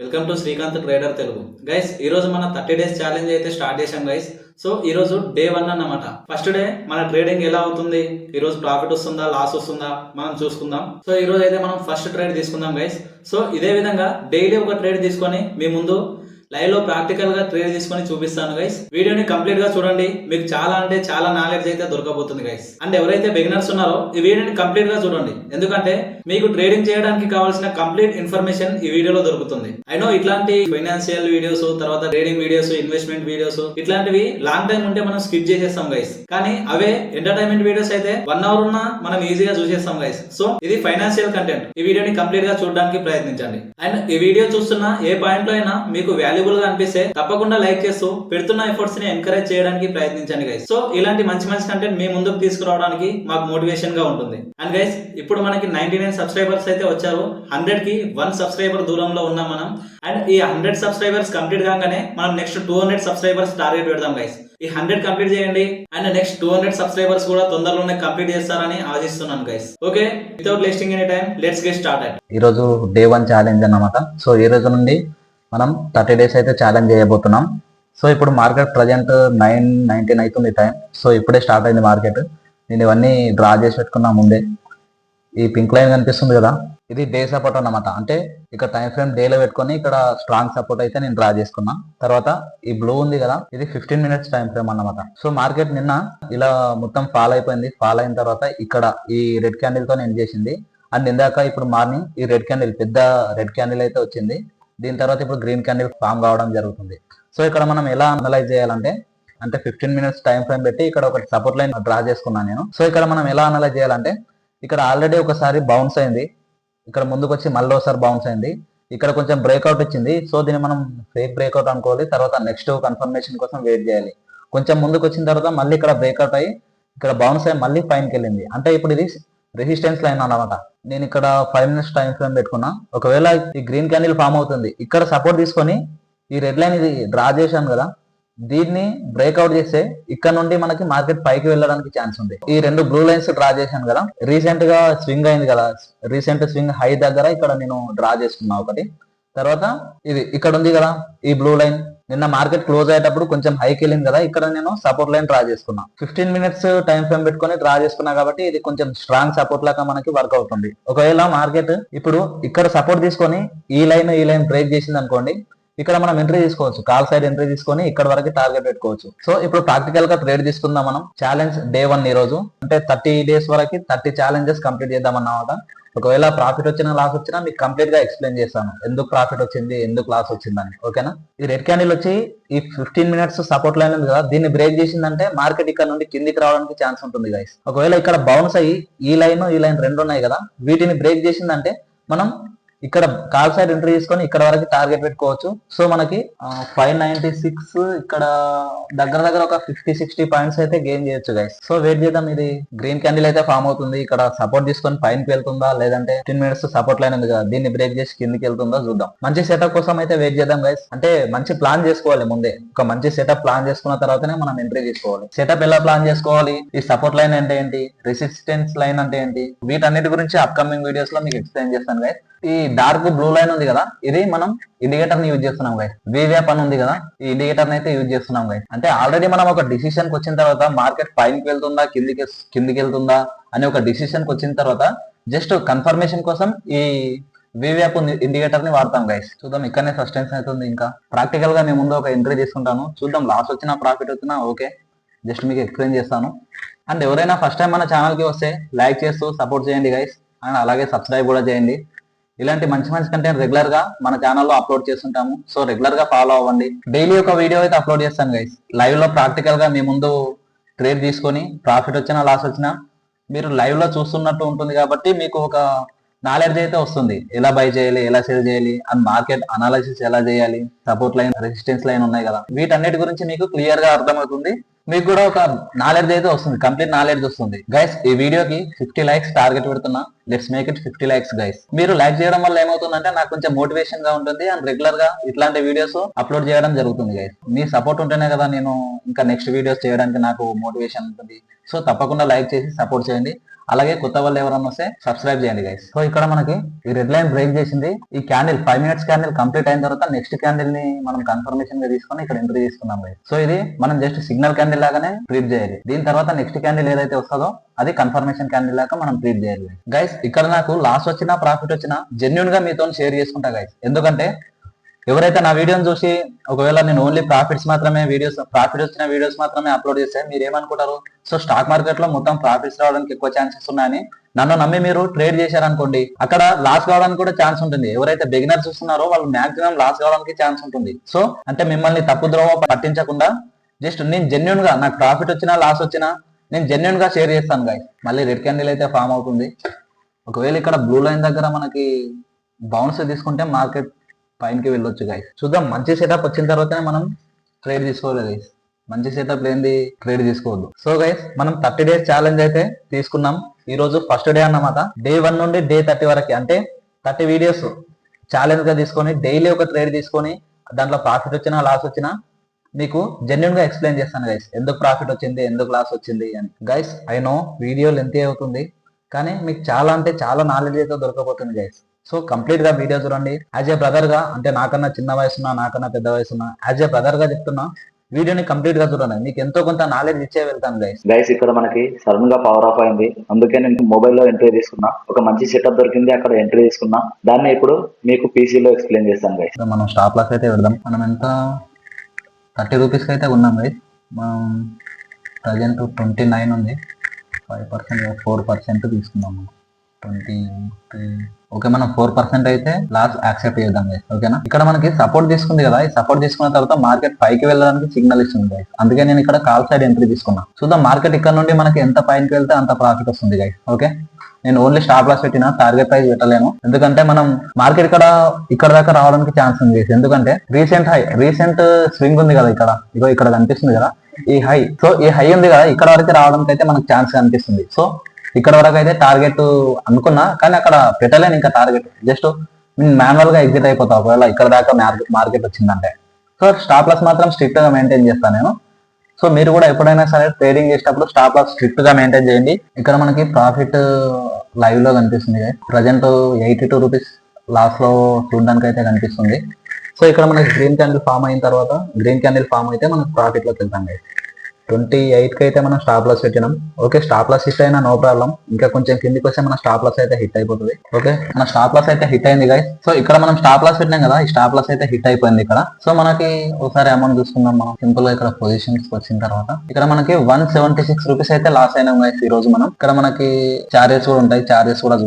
Welcome to Srikanth trader Telugu. Guys ఈ రోజు మన 30 డేస్ ఛాలెంజ్ అయితే స్టార్ట్ చేశాం గైస్. సో ఈ రోజు డే 1 అన్నమాట. ఫస్ట్ డే మన ట్రేడింగ్ ఎలా అవుతుంది, ఈ రోజు ప్రాఫిట్ వస్తుందా లాస్ వస్తుందా మనం చూసుకుందాం. సో ఈ రోజు అయితే మనం ఫస్ట్ ట్రేడ్ తీసుకుందాం గైస్. సో ఇదే విధంగా డైలీ ఒక ట్రేడ్ తీసుకొని మీ ముందు లైవ్ లో ప్రాక్టికల్ గా ట్రేడ్ తీసుకొని చూపిస్తాను గైస్. వీడియోని కంప్లీట్ గా చూడండి, మీకు చాలా అంటే చాలా నాలెడ్జ్ అయితే దొరకబోతుంది గైస్. అండ్ ఎవరైతే బిగినర్స్ ఉన్నారో ఈ వీడియోని కంప్లీట్ గా చూడండి, ఎందుకంటే మీకు ట్రేడింగ్ చేయడానికి కావాల్సిన కంప్లీట్ ఇన్ఫర్మేషన్ ఈ వీడియోలో దొరుకుతుంది. అయినో ఇట్లాంటి ఫైనాన్షియల్ వీడియోస్, తర్వాత ట్రేడింగ్ వీడియోస్, ఇన్వెస్ట్మెంట్ వీడియోస్ ఇట్లాంటివి లాంగ్ టైం ఉంటే మనం స్కిప్ చేసేస్తాం గైస్. కానీ అవే ఎంటర్టైన్మెంట్ వీడియోస్ అయితే 1 అవర్ ఉన్నా మనం ఈజీగా చూసేస్తాం గైస్. సో ఇది ఫైనాన్షియల్ కంటెంట్. ఈ వీడియోని కంప్లీట్ గా చూడడానికి ప్రయత్నించండి. అండ్ ఈ వీడియో చూస్తున్న ఏ పాయింట్ లో అయినా మీకు వాల్యుబుల్ గా అనిపిస్తే తప్పకుండా లైక్ చేస్తూ పెడుతున్న ఎఫర్ట్స్ ని ఎంకరేజ్ చేయడానికి ప్రయత్నించండి గైస్. సో ఇలాంటి మంచి మంచి కంటెంట్ మీ ముందుకు తీసుకురావడానికి మాకు మోటివేషన్ గా ఉంటుంది. అండ్ గైస్ ఇప్పుడు మనకి 99 సబ్స్క్రైబర్స్ అయితే వచ్చారు. 100 కి 1 సబ్స్క్రైబర్ దూరంలో ఉన్నాం మనం. అండ్ ఈ 100 సబ్స్క్రైబర్స్ కంప్లీట్ కాగానే మనం నెక్స్ట్ 200 సబ్స్క్రైబర్స్ టార్గెట్ పెడదాం గైస్. ఈ 100 కంప్లీట్ చేయండి అండ్ నెక్స్ట్ 200 సబ్స్క్రైబర్స్ కూడా తొందరలోనే కంప్లీట్ చేస్తారని ఆశిస్తున్నాను guys. Okay, without wasting any time let's get started. ఈ రోజు డే 1 ఛాలెంజ్ అన్నమాట. సో ఈ రోజు నుండి మనం 30 డేస్ అయితే ఛాలెంజ్ చేయబోతున్నాం. సో ఇప్పుడు మార్కెట్ ప్రజెంట్ 9:19 అవుతుంది టైం. సో ఇప్పుడే స్టార్ట్ అయింది మార్కెట్. నేను ఇవన్నీ డ్రా చేసి పెట్టుకున్నా ముందే. ఈ పింక్ లైన్ కనిపిస్తుంది కదా, ఇది డే సపోర్ట్ అన్నమాట. అంటే ఇక్కడ టైం ఫ్రేమ్ డేలో పెట్టుకొని ఇక్కడ స్ట్రాంగ్ సపోర్ట్ అయితే నేను డ్రా చేసుకున్నా. తర్వాత ఈ బ్లూ ఉంది కదా, ఇది 15 మినిట్స్ టైం ఫ్రేమ్ అన్నమాట. సో మార్కెట్ నిన్న ఇలా మొత్తం ఫాల్ అయిపోయింది. ఫాల్ అయిన తర్వాత ఇక్కడ ఈ రెడ్ క్యాండిల్ తో ఎండ్ చేసింది. అండ్ ఇందాక ఇప్పుడు మార్నింగ్ ఈ రెడ్ క్యాండిల్, పెద్ద రెడ్ క్యాండిల్ అయితే వచ్చింది. దీని తర్వాత ఇప్పుడు గ్రీన్ క్యాండిల్ ఫామ్ కావడం జరుగుతుంది. సో ఇక్కడ మనం ఎలా అనలైజ్ చేయాలంటే, 15 మినిట్స్ టైం ఫ్రేమ్ పెట్టి ఇక్కడ ఒక సపోర్ట్ లైన్ డ్రా చేసుకున్నాను నేను. సో ఇక్కడ మనం ఎలా అనలైజ్ చేయాలంటే, ఇక్కడ ఆల్రెడీ ఒకసారి బౌన్స్ అయింది, ఇక్కడ ముందుకు వచ్చి మళ్ళీ ఒకసారి బౌన్స్ అయింది, ఇక్కడ కొంచెం బ్రేక్అవుట్ వచ్చింది. సో దీన్ని మనం ఫేక్ బ్రేక్అవుట్ అనుకోవాలి. తర్వాత నెక్స్ట్ కన్ఫర్మేషన్ కోసం వెయిట్ చేయాలి. కొంచెం ముందుకు వచ్చిన తర్వాత మళ్ళీ ఇక్కడ బ్రేక్అవుట్ అయ్యి ఇక్కడ బౌన్స్ అయ్యి మళ్ళీ పైనకి వెళ్ళింది. అంటే ఇప్పుడు ఇది రెసిస్టెన్స్ లైన్ అన్నమాట. నేను ఇక్కడ 5 మినిట్స్ టైం ఫ్రేమ్ పెట్టుకున్నా. ఒకవేళ ఈ గ్రీన్ క్యాండిల్ ఫామ్ అవుతుంది, ఇక్కడ సపోర్ట్ తీసుకొని ఈ రెడ్ లైన్ ఇది డ్రా చేశాను కదా, దీన్ని బ్రేక్అవుట్ చేస్తే ఇక్కడ నుండి మనకి మార్కెట్ పైకి వెళ్ళడానికి ఛాన్స్ ఉంది. ఈ 2 బ్లూ లైన్స్ డ్రా చేశాను కదా, రీసెంట్ గా స్వింగ్ అయింది కదా, రీసెంట్ స్వింగ్ హై దగ్గర ఇక్కడ నేను డ్రా చేసుకున్నా ఒకటి. తర్వాత ఇది ఇక్కడ ఉంది కదా ఈ బ్లూ లైన్, నిన్న మార్కెట్ క్లోజ్ అయ్యేటప్పుడు కొంచెం హైకి వెళ్ళింది కదా, ఇక్కడ నేను సపోర్ట్ లైన్ డ్రా చేసుకున్నా. 15 మినిట్స్ టైం ఫ్రేమ్ పెట్టుకొని డ్రా చేసుకున్నా కాబట్టి ఇది కొంచెం స్ట్రాంగ్ సపోర్ట్ లాగా మనకి వర్క్ అవుతుంది. ఒకవేళ మార్కెట్ ఇప్పుడు ఇక్కడ సపోర్ట్ తీసుకొని ఈ లైన్ బ్రేక్ చేసింది అనుకోండి, ఇక్కడ మనం ఎంట్రీ తీసుకోవచ్చు. కాల్ సైడ్ ఎంట్రీ తీసుకొని ఇక్కడ వరకు టార్గెట్ పెట్టుకోవచ్చు. సో ఇప్పుడు ప్రాక్టికల్ గా ట్రేడ్ తీసుకుందాం మనం. ఛాలెంజ్ డే 1 ఈ రోజు. అంటే 30 డేస్ వరకు 30 ఛాలెంజెస్ కంప్లీట్ చేద్దాం అన్నమాట. ఒకవేళ ప్రాఫిట్ వచ్చినా లాస్ వచ్చినా మీకు కంప్లీట్ గా ఎక్స్ప్లెయిన్ చేస్తాను, ఎందుకు ప్రాఫిట్ వచ్చింది ఎందుకు లాస్ వచ్చిందని. ఓకేనా. ఈ రెడ్ క్యాండిల్ వచ్చి ఈ 15 మినిట్స్ సపోర్ట్ లైన్ ఉంది కదా, దీన్ని బ్రేక్ చేసిందంటే మార్కెట్ ఇక్కడ నుండి కిందికి రావడానికి ఛాన్స్ ఉంటుంది గైస్. ఒకవేళ ఇక్కడ బౌన్స్ అయ్యి ఈ లైన్ 2 ఉన్నాయి కదా, వీటిని బ్రేక్ చేసిందంటే మనం ఇక్కడ కాల్ సైడ్ ఎంట్రీ తీసుకొని ఇక్కడ వరకు టార్గెట్ పెట్టుకోవచ్చు. సో మనకి 596 ఇక్కడ దగ్గర ఒక 50-60 పాయింట్స్ అయితే గెయిన్ చేయొచ్చు గైస్. సో వెయిట్ చేద్దాం. ఇది గ్రీన్ క్యాండిల్ అయితే ఫామ్ అవుతుంది, ఇక్కడ సపోర్ట్ తీసుకొని పైనకి వెళ్తుందా, లేదంటే 15 మినిట్స్ సపోర్ట్ లైన్ ఉంది కదా, దీన్ని బ్రేక్ చేసి కిందికి వెళ్తుందా చూద్దాం. మంచి సెటప్ కోసం అయితే వెయిట్ చేద్దాం గైస్. అంటే మంచి ప్లాన్ చేసుకోవాలి ముందే. ఒక మంచి సెటప్ ప్లాన్ చేసుకున్న తర్వాతనే మనం ఎంట్రీ తీసుకోవాలి. సెటప్ ఎలా ప్లాన్ చేసుకోవాలి, ఈ సపోర్ట్ లైన్ అంటే ఏంటి, రెసిస్టెన్స్ లైన్ అంటే ఏంటి, వీటన్నిటి గురించి అప్కమింగ్ వీడియోస్ లో మీకు ఎక్స్ప్లెయిన్ చేస్తాను గైస్. ఈ డార్క్ బ్లూ లైన్ ఉంది కదా, ఇది మనం ఇండికేటర్ ని యూజ్ చేస్తున్నాం గైస్. VWAP అని ఉంది కదా, ఈ ఇండికేటర్ అయితే యూజ్ చేస్తున్నాం గైస్. అంటే ఆల్రెడీ మనం ఒక డిసిషన్ కి వచ్చిన తర్వాత మార్కెట్ పైనకి వెళ్తుందా కిందికి వెళ్తుందా అని ఒక డిసిషన్ కి వచ్చిన తర్వాత జస్ట్ కన్ఫర్మేషన్ కోసం ఈ VWAP ఇండికేటర్ ని వాడతాం గైస్. చూద్దాం, ఇక్కడనే సస్టెన్స్ అవుతుంది. ఇంకా ప్రాక్టికల్ గా నేను ముందు ఒక ఎంట్రీ తీసుకుంటాను, చూద్దాం లాస్ వచ్చినా ప్రాఫిట్ వచ్చినా ఓకే, జస్ట్ మీకు ఎక్స్ప్లెయిన్ చేస్తాను. అండ్ ఎవరైనా ఫస్ట్ టైం మన ఛానల్ కి వస్తే లైక్ చేస్తూ సపోర్ట్ చేయండి గైస్. అండ్ అలాగే సబ్స్క్రైబ్ కూడా చేయండి. ఇలాంటి మంచి కంటెంట్ రెగ్యులర్ గా మన ఛానల్లో అప్లోడ్ చేస్తుంటాము. సో రెగ్యులర్ గా ఫాలో అవ్వండి. డైలీ ఒక వీడియో అయితే అప్లోడ్ చేస్తాను గైస్. లైవ్ లో ప్రాక్టికల్ గా మీ ముందు ట్రేడ్ తీసుకొని ప్రాఫిట్ వచ్చినా లాస్ వచ్చినా మీరు లైవ్ లో చూస్తున్నట్టు ఉంటుంది కాబట్టి మీకు ఒక నాలెడ్జ్ అయితే వస్తుంది. ఎలా బై చేయాలి, ఎలా సేల్ చేయాలి, అండ్ మార్కెట్ అనాలిసిస్ ఎలా చేయాలి, సపోర్ట్ లైన్ రెసిస్టెన్స్ లైన్ ఉన్నాయి కదా, వీటన్నిటి గురించి మీకు క్లియర్ గా అర్థమవుతుంది. మీకు కూడా ఒక నాలెడ్జ్ అయితే వస్తుంది, కంప్లీట్ నాలెడ్జ్ వస్తుంది గైస్. ఈ వీడియోకి 50 లైక్స్ టార్గెట్ పెడుతున్నా. Let's make it 50 likes guys. మీరు లైక్ చేయడం వల్ల ఏమవుతుందంటే నాకు కొంచెం మోటివేషన్ గా ఉంటుంది అండ్ రెగ్యులర్ గా ఇట్లాంటి వీడియోస్ అప్లోడ్ చేయడం జరుగుతుంది గైస్. మీ సపోర్ట్ ఉంటేనే కదా నేను ఇంకా నెక్స్ట్ వీడియోస్ చేయడానికి నాకు మోటివేషన్ ఉంటుంది. సో తప్పకుండా లైక్ చేసి సపోర్ట్ చేయండి. అలాగే కొత్త వాళ్ళు ఎవరన్నా వస్తే సబ్స్క్రైబ్ చేయండి గైస్. సో ఇక్కడ మనకి ఈ రెడ్ లైన్ బ్రేక్ చేసింది. ఈ క్యాండిల్ 5 minutes క్యాండిల్ కంప్లీట్ అయిన తర్వాత నెక్స్ట్ క్యాండిల్ ని మనం కన్ఫర్మేషన్ గా తీసుకొని ఇక్కడ ఎంట్రీ తీసుకున్నాం గైస్. సో ఇది మనం జస్ట్ సిగ్నల్ క్యాండిల్ లాగానే ట్రీట్ చేయాలి. దీని తర్వాత నెక్స్ట్ క్యాండిల్ ఏదైతే వస్తుందో అది కన్ఫర్మేషన్ క్యాండిల్ లాగా మనం ట్రీట్ చేయాలి గైస్. ఇక్కడ నాకు లాస్ వచ్చినా ప్రాఫిట్ వచ్చినా జెన్యున్ గా మీతో షేర్ చేసుకుంటా గైస్. ఎందుకంటే ఎవరైతే నా వీడియోని చూసి ఒకవేళ నేను ఓన్లీ ప్రాఫిట్ వచ్చిన వీడియోస్ మాత్రమే అప్లోడ్ చేస్తే మీరు ఏమనుకుంటారు, సో స్టాక్ మార్కెట్ లో మొత్తం ప్రాఫిట్స్ రావడానికి ఎక్కువ ఛాన్సెస్ ఉన్నాయని నన్ను నమ్మి మీరు ట్రేడ్ చేశారనుకోండి, అక్కడ లాస్ కావడానికి కూడా ఛాన్స్ ఉంటుంది. ఎవరైతే బిగినర్స్ చూస్తున్నారో వాళ్ళు మాక్సిమం లాస్ కావడానికి ఛాన్స్ ఉంటుంది. సో అంటే మిమ్మల్ని తప్పుద్రోవ పట్టించకుండా జస్ట్ నేను జెన్యున్ గా నాకు ప్రాఫిట్ వచ్చినా లాస్ వచ్చినా నేను జెన్యున్ గా షేర్ చేస్తాను గైస్. మళ్ళీ రెడ్ క్యాండిల్ అయితే ఫామ్ అవుతుంది. ఒకవేళ ఇక్కడ బ్లూ లైన్ దగ్గర మనకి బౌన్స్ తీసుకుంటే మార్కెట్ పైనకి వెళ్ళొచ్చు గైస్. చూద్దాం, మంచి సెటప్ వచ్చిన తర్వాతనే మనం ట్రేడ్ తీసుకోవాలి గైస్. మంచి సెటప్ లేనిది ట్రేడ్ తీసుకోవద్దు. సో గైస్ మనం 30 days ఛాలెంజ్ అయితే తీసుకున్నాం. ఈ రోజు ఫస్ట్ డే అన్నమాట. Day 1 నుండి Day 30 వరకు అంటే 30 వీడియోస్ ఛాలెంజ్ గా తీసుకొని డైలీ ఒక ట్రేడ్ తీసుకొని దాంట్లో ప్రాఫిట్ వచ్చినా లాస్ వచ్చినా మీకు జెన్యున్ గా ఎక్స్ప్లెయిన్ చేస్తాను గైస్. ఎందుకు ప్రాఫిట్ వచ్చింది, ఎందుకు లాస్ వచ్చింది అని. Guys I know video length అవుతుంది, కానీ మీకు చాలా అంటే చాలా నాలెడ్జ్ అయితే దొరకబోతుంది గైస్. సో కంప్లీట్ గా వీడియో చూడండి. యాజ్ ఏ బ్రదర్ గా, అంటే నాకన్నా చిన్న వయసున్నా నాకన్నా పెద్ద వయసున్నా యాజ్ ఏ బ్రదర్ గా చెప్తున్నా, వీడియోని కంప్లీట్ గా చూడండి. మీకు ఎంతో కొంత నాలెడ్జ్ ఇచ్చే వెళ్తాను గైస్. ఇక్కడ మనకి సడన్ గా పవర్ ఆఫ్ అయింది, అందుకే నేను మొబైల్లో ఎంట్రీ తీసుకున్నా. ఒక మంచి సెటప్ దొరికింది, అక్కడ ఎంట్రీ తీసుకున్నా. దాన్ని ఇప్పుడు మీకు పీసీలో ఎక్స్ప్లెయిన్ చేస్తాను గైస్. మనం స్టాప్ లాస్ అయితే పెడదాం. మనం ఎంత 30 రూపీస్ అయితే ఉన్నాం గైస్. మనం ప్రజెంట్ 29 ఉంది. 5% 4% తీసుకుందాం. 20 ఓకే, మనం 4% అయితే లాస్ యాక్సెప్ట్ చేద్దాం గైస్. ఓకేనా. ఇక్కడ మనకి సపోర్ట్ తీసుకుంది కదా, ఈ సపోర్ట్ తీసుకున్న తర్వాత మార్కెట్ పైకి వెళ్ళడానికి సిగ్నల్ ఇస్తుంది గైస్. అందుకే నేను ఇక్కడ కాల్ సైడ్ ఎంట్రీ తీసుకున్నా. చూద్దాం మార్కెట్ ఇక్కడ నుండి మనకి ఎంత పైకి వెళ్తే అంత ప్రాఫిట్ వస్తుంది గైస్. ఓకే, నేను ఓన్లీ స్టాప్ లాస్ పెట్టిన, టార్గెట్ ప్రైస్ పెట్టలేను. ఎందుకంటే మనం మార్కెట్ ఇక్కడ దాకా రావడానికి ఛాన్స్ ఉంది. ఎందుకంటే రీసెంట్ స్వింగ్ ఉంది కదా, ఇక్కడ కనిపిస్తుంది కదా ఈ హై. సో ఈ హై ఉంది కదా, ఇక్కడ వరకు రావడానికి అయితే మనకు ఛాన్స్ కనిపిస్తుంది. సో ఇక్కడ వరకు అయితే టార్గెట్ అనుకున్నా, కానీ అక్కడ పెట్టలేను ఇంకా టార్గెట్. జస్ట్ మాన్యువల్ గా ఎగ్జిట్ అయిపోతా ఒకవేళ ఇక్కడ దాకా మార్కెట్ వచ్చిందంటే. సో స్టాప్ లాస్ మాత్రం స్ట్రిక్ట్ గా మెయింటైన్ చేస్తాను నేను. సో మీరు కూడా ఎప్పుడైనా సరే ట్రేడింగ్ చేసేటప్పుడు స్టాప్ లాస్ స్ట్రిక్ట్ గా మెయింటైన్ చేయండి. ఇక్కడ మనకి ప్రాఫిట్ లైవ్ లో కనిపిస్తుంది. ప్రజెంట్ 82 రూపీస్ లాస్ లో చూడడానికి అయితే కనిపిస్తుంది. సో ఇక్కడ మనకి గ్రీన్ క్యాండిల్ ఫామ్ అయిన తర్వాత, గ్రీన్ క్యాండిల్ ఫామ్ అయితే మనకి ప్రాఫిట్ లోకి వెళ్తాం. 28 కి అయితే మనం స్టాప్ లాస్ పెట్టినాం. ఓకే, స్టాప్ లాస్ హిట్ అయినా నో ప్రాబ్లం. ఇంకా కొంచెం కిందికి వస్తే మన స్టాప్ లాస్ అయితే హిట్ అయిపోతుంది. ఓకే, మన స్టాప్ లాస్ అయితే హిట్ అయింది గైస్. సో ఇక్కడ మనం స్టాప్ లాస్ పెట్టినాం కదా, ఈ స్టాప్ లాస్ అయితే హిట్ అయిపోయింది ఇక్కడ. సో మనకి ఒకసారి అమౌంట్ చూసుకుందాం మనం. సింపుల్ గా ఇక్కడ పొజిషన్స్ వచ్చిన తర్వాత ఇక్కడ మనకి 176 రూపీస్ అయితే లాస్ అయినాం గైస్ ఈ రోజు మనం. ఇక్కడ మనకి చార్జెస్ కూడా ఉంటాయి, చార్జెస్ కూడా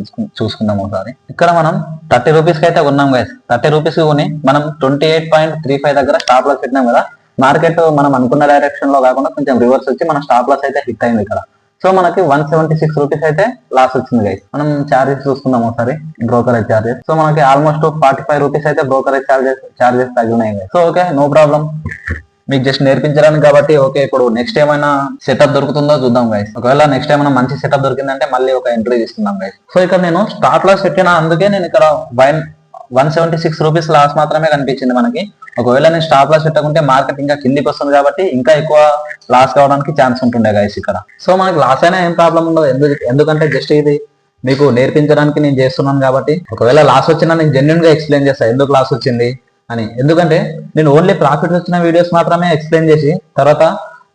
చూసుకుందాం ఒకసారి. ఇక్కడ మనం 30 రూపీస్ కి అయితే ఉన్నాం గైస్. 30 రూపీస్ కొని మనం 28.35 దగ్గర స్టాప్ లాస్ పెట్టినాం కదా. మార్కెట్ మనం అనుకున్న డైరెక్షన్ లో కాకుండా కొంచెం రివర్స్ వచ్చి మన స్టాప్ లాస్ అయితే హిట్ అయింది ఇక్కడ. సో మనకి 176 రూపీస్ అయితే లాస్ వచ్చింది గైస్. మనం చార్జెస్ చూసుకుందాం ఒకసారి, బ్రోకరేజ్ చార్జెస్. సో మనకి ఆల్మోస్ట్ 45 రూపీస్ అయితే బ్రోకరేజ్ చార్జెస్ తగ్గినాయి. So okay, no problem. మీకు జస్ట్ నేర్పించడానికి కాబట్టి. ఓకే, ఇప్పుడు నెక్స్ట్ ఏమైనా సెటప్ దొరుకుతుందో చూద్దాం గైస్. ఒకవేళ నెక్స్ట్ ఏమైనా మంచి సెటప్ దొరికిందంటే మళ్ళీ ఒక ఎంట్రీ తీసుకుందాం గైస్. సో ఇక్కడ నేను స్టాప్ లాస్ పెట్టిన, అందుకే నేను ఇక్కడ 176 రూపీస్ లాస్ మాత్రమే కనిపించింది మనకి. ఒకవేళ నేను స్టాప్ లాస్ పెట్టకుంటే మార్కెట్ ఇంకా కిందికి వస్తుంది కాబట్టి ఇంకా ఎక్కువ లాస్ కావడానికి ఛాన్స్ ఉంటుండే గైస్ ఇక్కడ. సో మనకి లాస్ అయినా ఏం ప్రాబ్లం ఉండదు. ఎందుకంటే జస్ట్ ఇది మీకు నేర్పించడానికి నేను చేస్తున్నాను కాబట్టి. ఒకవేళ లాస్ వచ్చినా నేను జెన్యున్ గా ఎక్స్ప్లెయిన్ చేస్తాను ఎందుకు లాస్ వచ్చింది అని. ఎందుకంటే నేను ఓన్లీ ప్రాఫిట్ వచ్చిన వీడియోస్ మాత్రమే ఎక్స్ప్లెయిన్ చేసి తర్వాత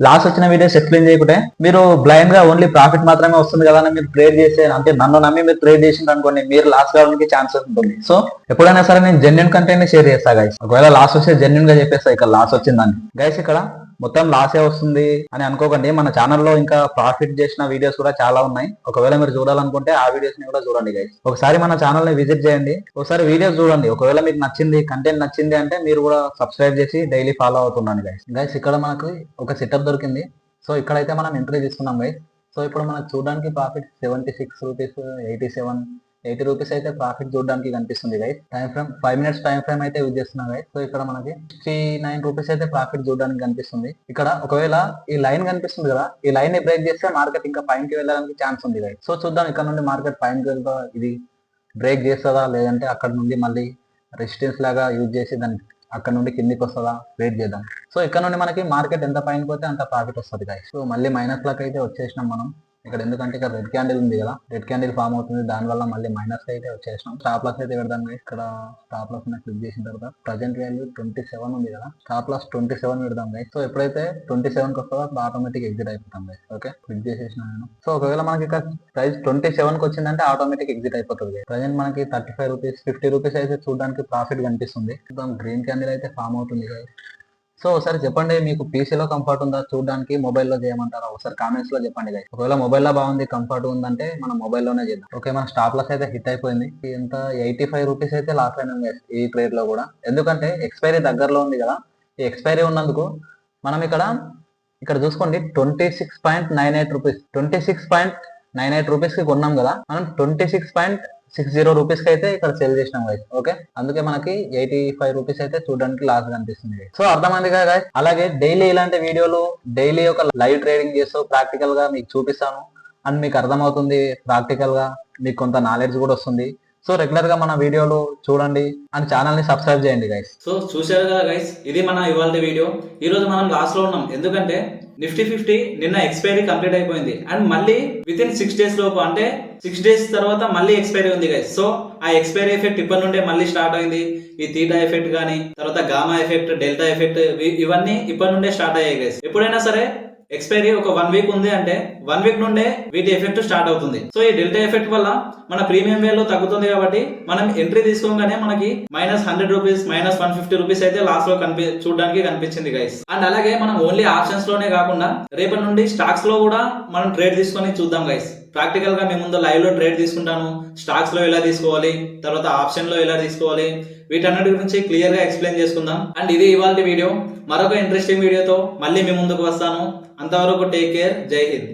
లాస్ వచ్చిన వీడియోస్ ఎక్స్ప్లెయిన్ చేయకుంటే మీరు బ్లైండ్ గా ఓన్లీ ప్రాఫిట్ మాత్రమే వస్తుంది కదా అని మీరు ట్రేడ్ చేసే, అంటే నన్ను నమ్మి మీరు ట్రేడ్ చేసిండ్రు అనుకోండి, మీరు లాస్ కావడానికి ఛాన్సెస్ ఉంటుంది. సో ఎప్పుడైనా సరే నేను జెన్యున్ కంటెంట్ షేర్ చేస్తా గైస్. ఒకవేళ లాస్ వస్తే జెన్యున్ గా చెప్పేస్తా ఇక్కడ లాస్ వచ్చిందని గైస్. ఇక్కడ మొత్తం లాసే వస్తుంది అని అనుకోకండి. మన ఛానల్లో ఇంకా ప్రాఫిట్ చేసిన వీడియోస్ కూడా చాలా ఉన్నాయి. ఒకవేళ మీరు చూడాలనుకుంటే ఆ వీడియోస్ ని కూడా చూడండి గైస్. ఒకసారి మన ఛానల్ ని విజిట్ చేయండి, ఒకసారి వీడియోస్ చూడండి. ఒకవేళ మీకు నచ్చింది, కంటెంట్ నచ్చింది అంటే మీరు కూడా సబ్స్క్రైబ్ చేసి డైలీ ఫాలో అవుతున్నాను గైస్. ఇక్కడ మనకు ఒక సెటప్ దొరికింది. సో ఇక్కడైతే మనం ఎంట్రీ తీసుకున్నాం గైస్. సో ఇప్పుడు మనకు చూడడానికి ప్రాఫిట్ 76 రూపీస్ 80 రూపీస్ అయితే ప్రాఫిట్ చూడడానికి కనిపిస్తుంది guys. Time frame 5 minutes time frame అయితే యూజ్ చేస్తున్నాం గైస్. సో ఇక్కడ మనకి 69 రూపీస్ అయితే ప్రాఫిట్ చూడడానికి కనిపిస్తుంది. ఇక్కడ ఒకవేళ ఈ లైన్ కనిపిస్తుంది కదా, ఈ లైన్ ని బ్రేక్ చేస్తే మార్కెట్ ఇంకా పైకి వెళ్ళడానికి ఛాన్స్ ఉంది గైస్. సో చూద్దాం ఇక్కడ నుండి మార్కెట్ పైకి వెళ్తా, ఇది బ్రేక్ చేస్తుందా లేదంటే అక్కడ నుండి మళ్ళీ రెసిస్టెన్స్ లాగా యూజ్ చేసి దాన్ని అక్కడ నుండి కిందికి వస్తుందా వెయిట్ చేద్దాం. సో ఇక్కడ నుండి మనకి మార్కెట్ ఎంత పైన పోతే అంత ప్రాఫిట్ వస్తుంది గైస్. సో మళ్ళీ మైనస్ లాక్ అయితే వచ్చేసినాం మనం. ఇక్కడ ఎందుకంటే ఇక్కడ రెడ్ క్యాండిల్ ఉంది కదా, రెడ్ క్యాండిల్ ఫామ్ అవుతుంది, దానివల్ల మళ్ళీ మైనస్ అయితే వచ్చేసినాం. స్టాప్ లాస్ అయితే పెడదాం guys. ఇక్కడ స్టాప్ లాస్ క్లిక్ చేసిన తర్వాత ప్రజెంట్ వాల్యూ 27 ఉంది కదా, స్టాప్ లాస్ 27 పెడదాం guys. సో ఎప్పుడైతే 27 కి వస్తుందో అప్పుడు ఆటోమేటిక్ ఎగ్జిట్ అయిపోతాం guys. ఓకే, క్లిక్ చేసేసిన నేను. సో ఒకవేళ మనకి ఇక్కడ ప్రైస్ 27 కి వచ్చిందంటే ఆటోమేటిక్ ఎగ్జిట్ అయిపోతుంది. ప్రజెంట్ మనకి 35 రూపీస్ 50 రూపీస్ అయితే చూడడానికి ప్రాఫిట్ కనిపిస్తుంది. గ్రీన్ క్యాండిల్ అయితే ఫామ్ అవుతుంది guys. సో ఒకసారి చెప్పండి, మీకు పీసీలో కంఫర్ట్ ఉందా చూడడానికి, మొబైల్లో చేయమంటారా? ఒకసారి కామెంట్స్ లో చెప్పండి guys. ఒకవేళ మొబైల్లో బాగుంది, కంఫర్ట్ ఉందంటే మనం మొబైల్లోనే చేద్దాం. ఓకే, మన స్టాప్ లాస్ అయితే హిట్ అయిపోయింది. ఎంత 85 రూపీస్ అయితే లాస్ అయినాం guys ఈ ట్రేడ్ లో కూడా. ఎందుకంటే ఎక్స్పైరీ దగ్గరలో ఉంది కదా, ఈ ఎక్స్పైరీ ఉన్నందుకు మనం ఇక్కడ చూసుకోండి 26.98 రూపీస్ 26.98 రూపీస్ కి కొన్నాం కదా, మనం 26.60 రూపీస్ కి అయితే ఇక్కడ సేల్ చేసినాం గైస్. ఓకే, అందుకే మనకి 85 రూపీస్ అయితే చూడడానికి లాస్ కనిపిస్తుంది. సో అర్థమైంది కదా గైస్. అలాగే డైలీ ఇలాంటి వీడియోలు, డైలీ ఒక లైవ్ ట్రేడింగ్ చేస్తూ ప్రాక్టికల్ గా మీకు చూపిస్తాను అండ్ మీకు అర్థమవుతుంది, ప్రాక్టికల్ గా మీకు కొంత నాలెడ్జ్ కూడా వస్తుంది. సో రెగ్యులర్ గా మన వీడియోలు చూడండి అండ్ ఛానల్ ని సబ్స్క్రైబ్ చేయండి గైస్. సో చూశారు కదా గైస్, ఇది మన ఇవాళ వీడియో. ఈ రోజు మనం లాస్ట్ లో ఉన్నాం, ఎందుకంటే నిఫ్టీ 50 నిన్న ఎక్స్పైరీ కంప్లీట్ అయిపోయింది అండ్ మళ్ళీ విత్ ఇన్ 6 days లోపు, అంటే 6 days తర్వాత మళ్ళీ ఎక్స్పైరీ ఉంది గైస్. సో ఆ ఎక్స్పైరీ ఎఫెక్ట్ ఇప్పటి నుండే మళ్ళీ స్టార్ట్ అయింది. ఈ తీటా ఎఫెక్ట్ కానీ, తర్వాత గామా ఎఫెక్ట్, డెల్టా ఎఫెక్ట్, ఇవన్నీ ఇప్పటి నుండే స్టార్ట్ అయ్యాయి గైస్. ఎప్పుడైనా సరే ఎక్స్పైరీ ఒక 1 week ఉంది అంటే 1 week నుండే వీటి ఎఫెక్ట్ స్టార్ట్ అవుతుంది. సో ఈ డెల్టా ఎఫెక్ట్ వల్ల మన ప్రీమియం వేలో తగ్గుతుంది కాబట్టి మనం ఎంట్రీ తీసుకోగానే మనకి -100 రూపీస్, -150 రూపీస్ అయితే లాస్ట్ లో చూడడానికి కనిపించింది గైస్. అండ్ అలాగే మనం ఓన్లీ ఆప్షన్స్ లోనే కాకుండా రేపటి నుండి స్టాక్స్ లో కూడా మనం ట్రేడ్ తీసుకొని చూద్దాం గైస్. ప్రాక్టికల్ గా మేము ముందు లైవ్ లో ట్రేడ్ తీసుకుంటాను, స్టాక్స్ లో ఎలా తీసుకోవాలి, తర్వాత ఆప్షన్ లో ఎలా తీసుకోవాలి, వీటన్నిటి గురించి క్లియర్ గా ఎక్స్ప్లెయిన్ చేసుకుందాం. అండ్ ఇది ఇవాళ వీడియో. మరొక ఇంట్రెస్టింగ్ వీడియోతో మళ్ళీ మీ ముందుకు వస్తాను. అంతవరకు టేక్ కేర్. జై హింద్.